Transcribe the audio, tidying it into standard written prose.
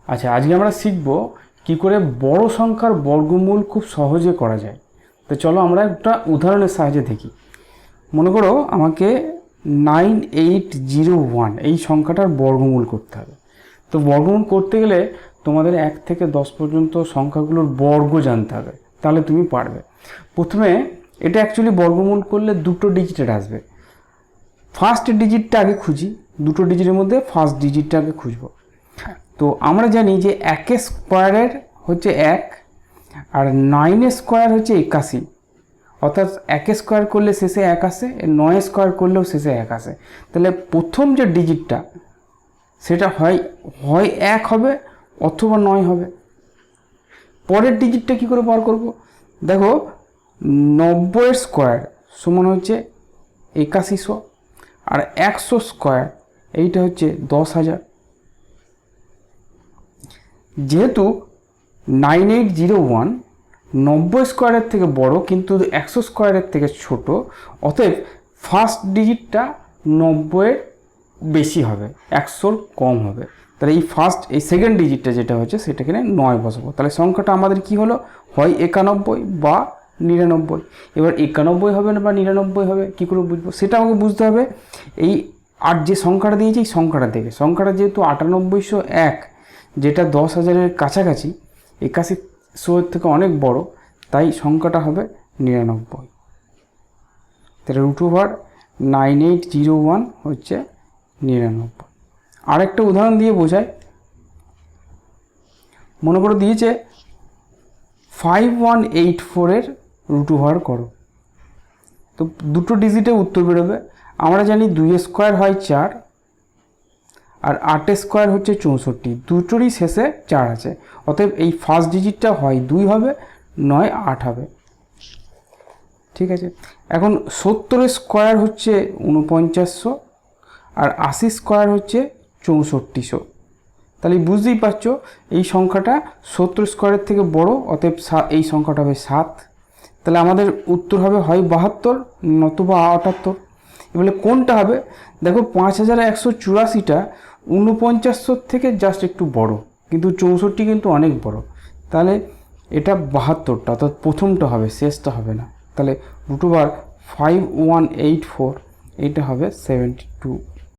আচ্ছা, আজকে আমরা শিখব কি করে বড় সংখ্যার বর্গমূল খুব সহজে করা যায়। তো চলো আমরা একটা উদাহরণের সাহায্যে দেখি। মনে করো আমাকে 9801 এই সংখ্যাটার বর্গমূল করতে হবে। তো বর্গমূল করতে গেলে তোমাদের 1 থেকে 10 পর্যন্ত সংখ্যাগুলোর বর্গ জানতে হবে, তাহলে তুমি পারবে। প্রথমে এটা অ্যাকচুয়ালি বর্গমূল করলে দুটো ডিজিটের আসবে। ফার্স্ট ডিজিটটা আগে খুঁজি, দুটো ডিজিটের মধ্যে ফার্স্ট ডিজিটটা আগে খুঁজবো। তো আমরা জানি যে 1 স্কোয়ারের হচ্ছে 1 আর 9 স্কোয়ার হচ্ছে 81, অর্থাৎ 1 স্কোয়ার করলে শেষে 1 আসে, 9 স্কোয়ার করলেও শেষে 1 আসে। তাহলে প্রথম যে ডিজিটটা সেটা হয় 1 হবে অথবা 9 হবে। পরের ডিজিটটা কি করে বার করব? দেখো 90 স্কোয়ার সমান হচ্ছে 8100 আর 100 স্কোয়ার এইটা হচ্ছে 10,000। যেহেতু 9801 90 স্কোয়ারের থেকে বড় কিন্তু 100 স্কোয়ারের থেকে ছোট, অতএব ফার্স্ট ডিজিটটা 90-এর বেশি হবে, 100-র কম হবে। তাহলে এই সেকেন্ড ডিজিটটা যেটা হচ্ছে সেটা এখানে 9 বসাবো। তাহলে সংখ্যাটা আমাদের কি হলো, হয় 91 বা 99। এবার 91 হবে না বা 99 হবে কী করে বুঝবো, সেটা আমাকে বুঝতে হবে। আর যে সংখ্যাটা দিয়েছি এই সংখ্যাটা দেখে, সংখ্যাটা যেহেতু 9801 যেটা 10,000-এর কাছাকাছি, 8100-এর থেকে অনেক বড়, তাই সংখ্যাটা হবে 99। তাহলে √9801 হচ্ছে 99। আরেকটা উদাহরণ দিয়ে বোঝায়। মনে করে দিয়েছে 5184-এর √, করো। তো দুটো ডিজিটে উত্তর বেরোবে। আমরা জানি 2 স্কোয়ার হয় 4 আর 8 স্কোয়ার হচ্ছে 64, দুটোরই শেষে 4 আছে। অতএব এই ফার্স্ট ডিজিটটা হয় 2 হবে, নয় 8 হবে। ঠিক আছে, এখন 70 স্কোয়ার হচ্ছে 4900 আর 80 স্কোয়ার হচ্ছে 6400। তাহলে বুঝতেই পারছো এই সংখ্যাটা 70 স্কোয়ারের থেকে বড়, অতএব এই সংখ্যাটা হবে 7। তাহলে আমাদের উত্তর হবে হয় 72 নতুবা 78। এবারে কোনটা হবে? দেখো 5184টা 4900 থেকে জাস্ট একটু বড়, কিন্তু 64 কিন্তু অনেক বড়। তাহলে এটা 72টা, অর্থাৎ প্রথমটা হবে, শেষটা হবে না। তাহলে √5184 এইটা হবে 72।